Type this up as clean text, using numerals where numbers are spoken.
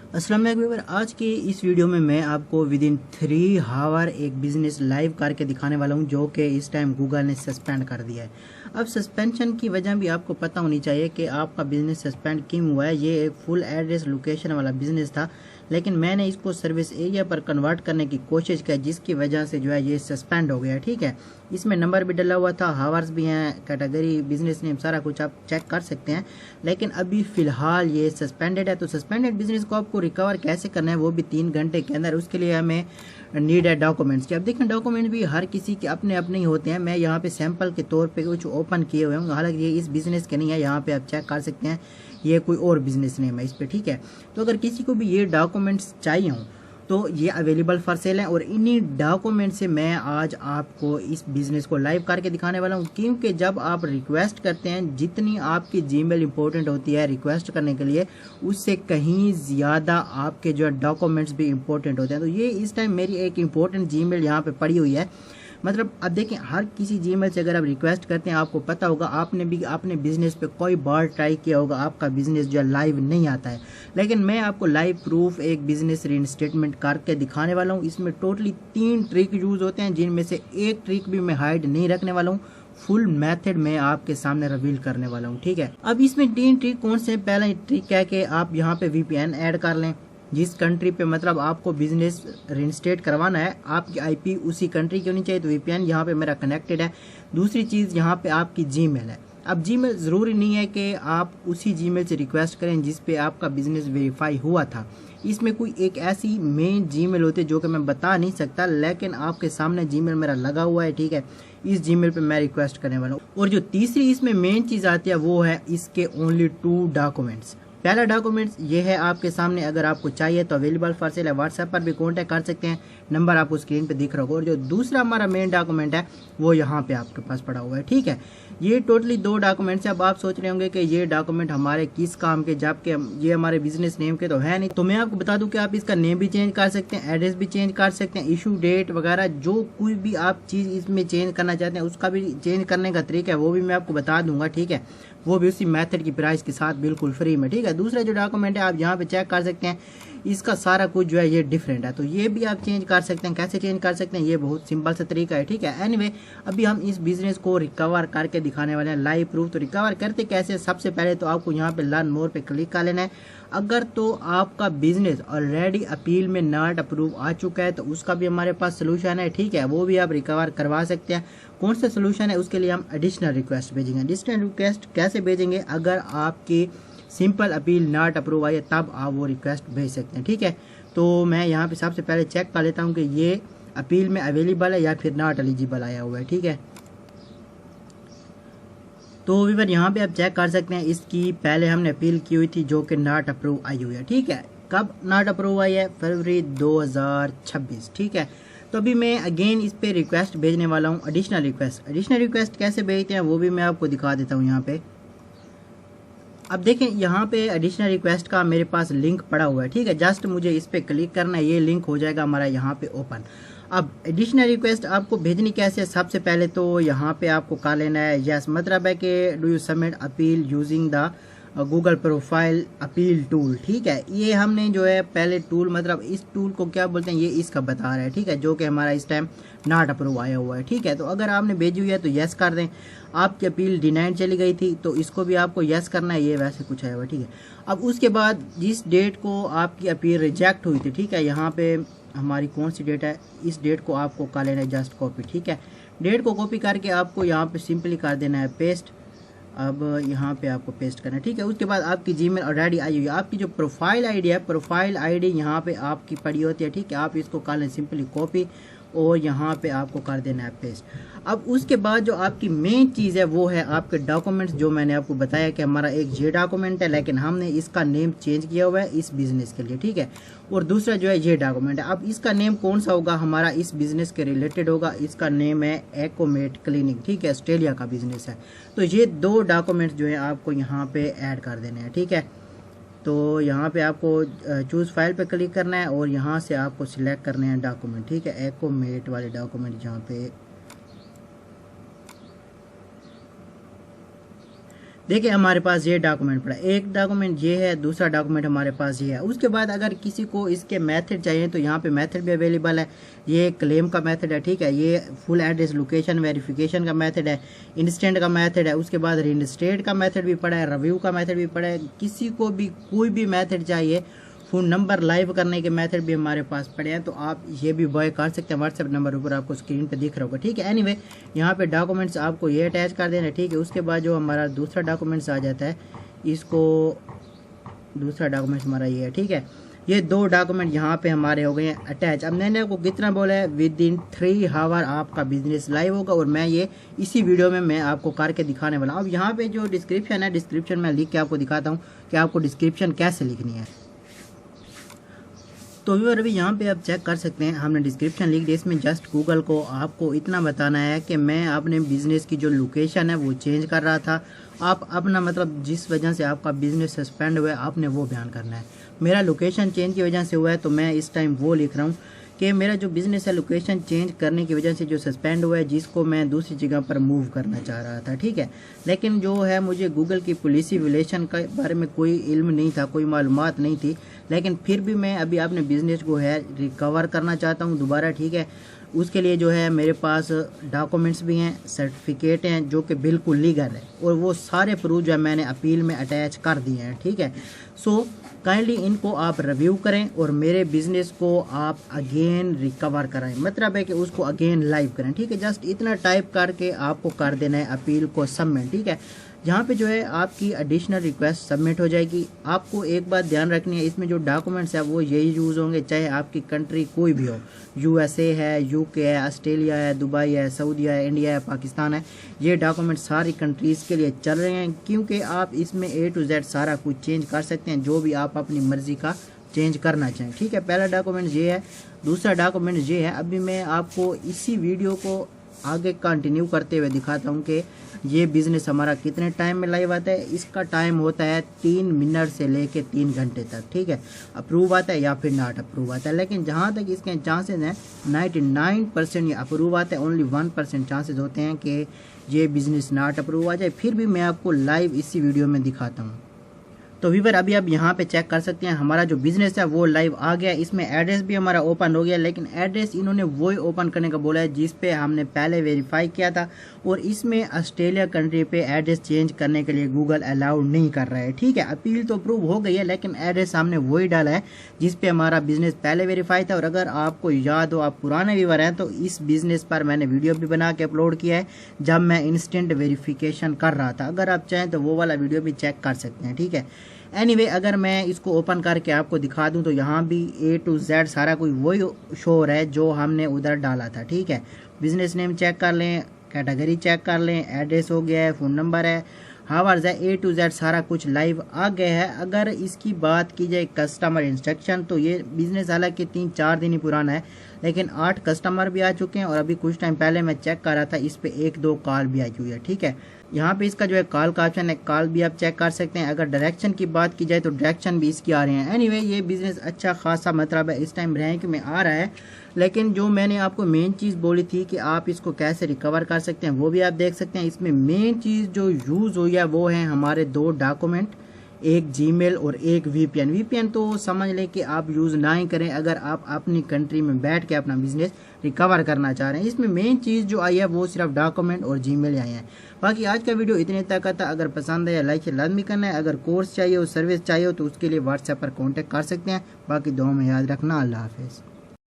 अस्सलाम वालेकुम व्यूअर, आज की इस वीडियो में मैं आपको विद इन 3 आवर एक बिज़नेस लाइव करके दिखाने वाला हूं जो कि इस टाइम गूगल ने सस्पेंड कर दिया है। अब सस्पेंशन की वजह भी आपको पता होनी चाहिए कि आपका बिज़नेस सस्पेंड क्यों हुआ है। ये एक फुल एड्रेस लोकेशन वाला बिज़नेस था, लेकिन मैंने इसको सर्विस एरिया पर कन्वर्ट करने की कोशिश की, जिसकी वजह से जो है ये सस्पेंड हो गया। ठीक है, इसमें नंबर भी डला हुआ था, हावर्स भी हैं, कैटेगरी, बिजनेस नेम, सारा कुछ आप चेक कर सकते हैं। लेकिन अभी फ़िलहाल ये सस्पेंडेड है। तो सस्पेंडेड बिजनेस को आपको रिकवर कैसे करना है, वो भी 3 घंटे के अंदर। उसके लिए हमें नीड है डॉक्यूमेंट्स की। अब देखें, डॉक्यूमेंट भी हर किसी के अपने अपने ही होते हैं। मैं यहाँ पे सैंपल के तौर पे कुछ ओपन किए हुए हैं, हालांकि ये इस बिज़नेस के नहीं है। यहाँ पे आप चेक कर सकते हैं, ये कोई और बिज़नेस नेम है इस पर। ठीक है, तो अगर किसी को भी ये डॉक्यूमेंट्स चाहिए हों तो ये अवेलेबल फॉर सेल हैं, और इन्हीं डॉक्यूमेंट से मैं आज आपको इस बिज़नेस को लाइव करके दिखाने वाला हूँ। क्योंकि जब आप रिक्वेस्ट करते हैं, जितनी आपकी जीमेल इंपॉर्टेंट होती है रिक्वेस्ट करने के लिए, उससे कहीं ज़्यादा आपके जो डॉक्यूमेंट्स भी इंपॉर्टेंट होते हैं। तो ये इस टाइम मेरी एक इंपॉर्टेंट जीमेल यहाँ पे पड़ी हुई है। मतलब अब देखें, हर किसी जीमेल से अगर आप रिक्वेस्ट करते हैं, आपको पता होगा, आपने भी अपने बिजनेस पे कोई बार ट्राई किया होगा, आपका बिजनेस जो है लाइव नहीं आता है। लेकिन मैं आपको लाइव प्रूफ एक बिजनेस रीइंस्टेटमेंट करके दिखाने वाला हूँ। इसमें टोटली 3 ट्रिक यूज होते हैं, जिनमें से एक ट्रिक भी मैं हाइड नहीं रखने वाला हूँ। फुल मेथड मैं आपके सामने रिवील करने वाला हूँ। ठीक है, अब इसमें 3 ट्रिक कौन से? पहला ट्रिक है कि आप यहाँ पे VPN ऐड कर लें। जिस कंट्री पे मतलब आपको बिजनेस रिइंस्टेट करवाना है, आपकी IP उसी कंट्री की होनी चाहिए, तो VPN यहाँ पे मेरा कनेक्टेड है। दूसरी चीज़, यहाँ पे आपकी जीमेल है। अब जीमेल ज़रूरी नहीं है कि आप उसी जीमेल से रिक्वेस्ट करें जिस पे आपका बिजनेस वेरीफाई हुआ था। इसमें कोई एक ऐसी मेन जीमेल होती है जो कि मैं बता नहीं सकता, लेकिन आपके सामने जीमेल मेरा लगा हुआ है। ठीक है, इस जीमेल पे मैं रिक्वेस्ट करने वाला हूँ। और जो तीसरी इसमें मेन चीज़ आती है वो है इसके ओनली 2 डॉक्यूमेंट्स। पहला डॉक्यूमेंट्स ये है आपके सामने, अगर आपको चाहिए तो अवेलेबल फॉर सेल है, व्हाट्सएप पर भी कांटेक्ट कर सकते हैं, नंबर आपको स्क्रीन पे दिख रहा होगा। और जो दूसरा हमारा मेन डॉक्यूमेंट है वो यहाँ पे आपके पास पड़ा हुआ है। ठीक है, ये टोटली 2 डॉक्यूमेंट्स है। अब आप सोच रहे होंगे कि ये डॉक्यूमेंट हमारे किस काम के, जबकि ये हमारे बिजनेस नेम के तो है नहीं। तो मैं आपको बता दूं कि आप इसका नेम भी चेंज कर सकते हैं, एड्रेस भी चेंज कर सकते हैं, इशू डेट वगैरह जो कोई भी आप चीज़ इसमें चेंज करना चाहते हैं, उसका भी चेंज करने का तरीका है, वो भी मैं आपको बता दूंगा। ठीक है, वो भी उसी मेथड की प्राइस के साथ बिल्कुल फ्री में। ठीक है, दूसरा जो डॉक्यूमेंट है आप यहाँ पे चेक कर सकते हैं, इसका सारा कुछ जो है ये डिफरेंट है, तो ये भी आप चेंज कर सकते हैं। कैसे चेंज कर सकते हैं, ये बहुत सिंपल सा तरीका है। ठीक है, एनीवे अभी हम इस बिजनेस को रिकवर करके दिखाने वाले हैं लाइव प्रूफ। तो रिकवर करते कैसे? सबसे पहले तो आपको यहाँ पे लर्न मोर पे क्लिक कर लेना है। अगर तो आपका बिजनेस ऑलरेडी अपील में नॉट अप्रूव आ चुका है तो उसका भी हमारे पास सोल्यूशन है। ठीक है, वो भी आप रिकवर करवा सकते हैं। कौन सा सोल्यूशन है? उसके लिए हम एडिशनल रिक्वेस्ट भेजेंगे। एडिशनल रिक्वेस्ट कैसे भेजेंगे? अगर आपकी simple appeal not approve I है तब आप वो रिक्वेस्ट भेज सकते हैं। ठीक है, तो मैं यहाँ पे सबसे पहले चेक कर लेता हूँ कि ये अपील में अवेलेबल है या फिर नॉट एलिजिबल आया हुआ है। ठीक है, तो व्यूअर यहाँ पे आप चेक कर सकते हैं, इसकी पहले हमने अपील की हुई थी जो कि नॉट अप्रूव आई हुई है। ठीक है, कब नॉट अप्रूव आई है? फरवरी 2026। ठीक है, तो अभी मैं अगेन इस पे रिक्वेस्ट भेजने वाला हूँ, एडिशनल रिक्वेस्ट। एडिशनल रिक्वेस्ट कैसे भेजते हैं वो भी मैं आपको दिखा देता हूँ यहाँ पे। अब देखें, यहाँ पे एडिशनल रिक्वेस्ट का मेरे पास लिंक पड़ा हुआ है। ठीक है, जस्ट मुझे इस पे क्लिक करना है, ये लिंक हो जाएगा हमारा यहाँ पे ओपन। अब एडिशनल रिक्वेस्ट आपको भेजनी कैसे है? सबसे पहले तो यहाँ पे आपको कर लेना है यस, मतलब है कि do you submit appeal using the Google profile appeal tool. ठीक है, ये हमने जो है पहले टूल, मतलब इस टूल को क्या बोलते हैं ये इसका बता रहा है। ठीक है, जो कि हमारा इस टाइम नॉट अप्रूव आया हुआ है। ठीक है, तो अगर आपने भेजी हुई है तो यस कर दें। आपकी अपील डिनाइड चली गई थी तो इसको भी आपको यस करना है, ये वैसे कुछ आया हुआ। ठीक है, अब उसके बाद जिस डेट को आपकी अपील रिजेक्ट हुई थी, ठीक है, यहाँ पे हमारी कौन सी डेट है, इस डेट को आपको कर लेना है जस्ट कॉपी। ठीक है, डेट को कॉपी करके आपको यहाँ पे सिंपली कर देना है पेस्ट। अब यहाँ पे आपको पेस्ट करना है। ठीक है, उसके बाद आपकी जीमेल ऑलरेडी आई हुई है। आपकी जो प्रोफाइल आईडी है, प्रोफाइल आईडी यहाँ पे आपकी पड़ी होती है। ठीक है, आप इसको कर लें सिंपली कॉपी और यहाँ पे आपको कर देना है पेस्ट। अब उसके बाद जो आपकी मेन चीज़ है वो है आपके डॉक्यूमेंट्स, जो मैंने आपको बताया कि हमारा एक ये डॉक्यूमेंट है, लेकिन हमने इसका नेम चेंज किया हुआ है इस बिज़नेस के लिए। ठीक है, और दूसरा जो है ये डॉक्यूमेंट है। अब इसका नेम कौन सा होगा? हमारा इस बिज़नेस के रिलेटेड होगा। इसका नेम है एकोमेट क्लिनिक। ठीक है, ऑस्ट्रेलिया का बिज़नेस है। तो ये 2 डॉक्यूमेंट्स जो है आपको यहाँ पे ऐड कर देने हैं। ठीक है, तो यहाँ पे आपको चूज़ फाइल पे क्लिक करना है और यहाँ से आपको सिलेक्ट करने हैं डॉक्यूमेंट। ठीक है, एकोमेट वाले डॉक्यूमेंट यहाँ पे देखिए हमारे पास ये डॉक्यूमेंट पड़ा, एक डॉक्यूमेंट ये है, दूसरा डॉक्यूमेंट हमारे पास ये है। उसके बाद अगर किसी को इसके मेथड चाहिए तो यहाँ पे मेथड भी अवेलेबल है। ये क्लेम का मेथड है, ठीक है, ये फुल एड्रेस लोकेशन वेरिफिकेशन का मेथड है, इंस्टेंट का मेथड है, उसके बाद रिइंस्टेट का मेथड भी पड़ा है, रिव्यू का मेथड भी पड़ा है। किसी को भी कोई भी मेथड चाहिए, फ़ोन नंबर लाइव करने के मेथड भी हमारे पास पड़े हैं, तो आप ये भी बाय कर सकते हैं। व्हाट्सएप नंबर ऊपर आपको स्क्रीन पे दिख रहा होगा, ठीक है। एनीवे यहाँ पे डॉक्यूमेंट्स आपको ये अटैच कर देना, ठीक है। उसके बाद जो हमारा दूसरा डॉक्यूमेंट्स आ जाता है, इसको दूसरा डॉक्यूमेंट्स हमारा ये है, ठीक है। ये 2 डॉक्यूमेंट यहाँ पे हमारे हो गए हैं अटैच। अब मैंने आपको कितना बोला है, विदिन 3 आवर आपका बिजनेस लाइव होगा, और मैं ये इसी वीडियो में मैं आपको करके दिखाने वाला हूँ। अब यहाँ पे जो डिस्क्रिप्शन है, डिस्क्रिप्शन में लिख के आपको दिखाता हूँ कि आपको डिस्क्रिप्शन कैसे लिखनी है। तो व्यूअर अभी यहाँ पे आप चेक कर सकते हैं, हमने डिस्क्रिप्शन लिख दिया। इसमें जस्ट गूगल को आपको इतना बताना है कि मैं अपने बिज़नेस की जो लोकेशन है वो चेंज कर रहा था। आप अपना मतलब जिस वजह से आपका बिज़नेस सस्पेंड हुआ है आपने वो बयान करना है। मेरा लोकेशन चेंज की वजह से हुआ है, तो मैं इस टाइम वो लिख रहा हूँ कि मेरा जो बिज़नेस है लोकेशन चेंज करने की वजह से जो सस्पेंड हुआ है, जिसको मैं दूसरी जगह पर मूव करना चाह रहा था, ठीक है। लेकिन जो है मुझे गूगल की पॉलिसी विलेशन के बारे में कोई इल्म नहीं था, कोई मालूमात नहीं थी, लेकिन फिर भी मैं अभी अपने बिज़नेस को है रिकवर करना चाहता हूँ दोबारा, ठीक है। उसके लिए जो है मेरे पास डॉक्यूमेंट्स भी हैं, सर्टिफिकेट हैं जो कि बिल्कुल लीगल है, और वो सारे प्रूफ जो है मैंने अपील में अटैच कर दिए हैं, ठीक है। सो काइंडली इनको आप रिव्यू करें और मेरे बिज़नेस को आप अगेन रिकवर कराएं, मतलब है कि उसको अगेन लाइव करें, ठीक है। जस्ट इतना टाइप करके आपको कर देना है अपील को सबमिट, ठीक है। यहाँ पे जो है आपकी एडिशनल रिक्वेस्ट सबमिट हो जाएगी। आपको एक बात ध्यान रखनी है, इसमें जो डॉक्यूमेंट्स है वो यही यूज़ होंगे, चाहे आपकी कंट्री कोई भी हो, USA है, UK है, ऑस्ट्रेलिया है, दुबई है, सऊदीया है, इंडिया है, पाकिस्तान है। ये डॉक्यूमेंट सारी कंट्रीज़ के लिए चल रहे हैं, क्योंकि आप इसमें A to Z सारा कुछ चेंज कर सकते हैं, जो भी आप अपनी मर्ज़ी का चेंज करना चाहें, ठीक है। पहला डॉक्यूमेंट ये है, दूसरा डॉक्यूमेंट ये है। अभी मैं आपको इसी वीडियो को आगे कंटिन्यू करते हुए दिखाता हूँ कि ये बिज़नेस हमारा कितने टाइम में लाइव आता है। इसका टाइम होता है 3 मिनट से लेके 3 घंटे तक, ठीक है। अप्रूव आता है या फिर नॉट अप्रूव आता है, लेकिन जहाँ तक इसके चांसेस हैं 99% ये अप्रूव आता है, ओनली 1% चांसेस होते हैं कि ये बिज़नेस नॉट अप्रूव आ जाए। फिर भी मैं आपको लाइव इसी वीडियो में दिखाता हूँ। तो व्यूअर अभी आप यहाँ पे चेक कर सकते हैं, हमारा जो बिज़नेस है वो लाइव आ गया। इसमें एड्रेस भी हमारा ओपन हो गया, लेकिन एड्रेस इन्होंने वही ओपन करने का बोला है जिस पे हमने पहले वेरीफाई किया था, और इसमें ऑस्ट्रेलिया कंट्री पे एड्रेस चेंज करने के लिए गूगल अलाउड नहीं कर रहा है, ठीक है। अपील तो अप्रूव हो गई है, लेकिन एड्रेस हमने वही डाला है जिस पे हमारा बिज़नेस पहले वेरीफाई था। और अगर आपको याद हो, आप पुराने व्यूअर हैं, तो इस बिज़नेस पर मैंने वीडियो भी बना के अपलोड किया है जब मैं इंस्टेंट वेरिफिकेशन कर रहा था। अगर आप चाहें तो वो वाला वीडियो भी चेक कर सकते हैं, ठीक है। एनीवे अगर मैं इसको ओपन करके आपको दिखा दूं तो यहाँ भी A to Z सारा कुछ वही शो हो रहा है जो हमने उधर डाला था, ठीक है। बिजनेस नेम चेक कर लें, कैटेगरी चेक कर लें, एड्रेस हो गया है, फ़ोन नंबर है, हावर्स है, A to Z सारा कुछ लाइव आ गया है। अगर इसकी बात की जाए कस्टमर इंस्ट्रक्शन, तो ये बिज़नेस हालांकि 3-4 दिन ही पुराना है, लेकिन 8 कस्टमर भी आ चुके हैं, और अभी कुछ टाइम पहले मैं चेक कर रहा था इस पे 1-2 कॉल भी आई हुई है, ठीक है। यहाँ पे इसका जो है कॉल का ऑप्शन है, कॉल भी आप चेक कर सकते हैं। अगर डायरेक्शन की बात की जाए तो डायरेक्शन भी इसकी आ रहे हैं। एनीवे ये बिज़नेस अच्छा खासा मतलब है इस टाइम रैंक में आ रहा है, लेकिन जो मैंने आपको मेन चीज़ बोली थी कि आप इसको कैसे रिकवर कर सकते हैं वो भी आप देख सकते हैं। इसमें मेन चीज़ जो यूज़ हुई है वो है हमारे 2 डॉक्यूमेंट, एक जीमेल और एक VPN। VPN तो समझ लें कि आप यूज़ ना ही करें अगर आप अपनी कंट्री में बैठ के अपना बिजनेस रिकवर करना चाह रहे हैं। इसमें मेन चीज़ जो आई है वो सिर्फ डॉक्यूमेंट और जीमेल आए हैं। बाकी आज का वीडियो इतने तक का था। अगर पसंद आया लाइक लाजमी करना है। अगर कोर्स चाहिए हो, सर्विस चाहिए हो, तो उसके लिए व्हाट्सएप पर कॉन्टेक्ट कर सकते हैं। बाकी दुआ में याद रखना। अल्लाह हाफिज़।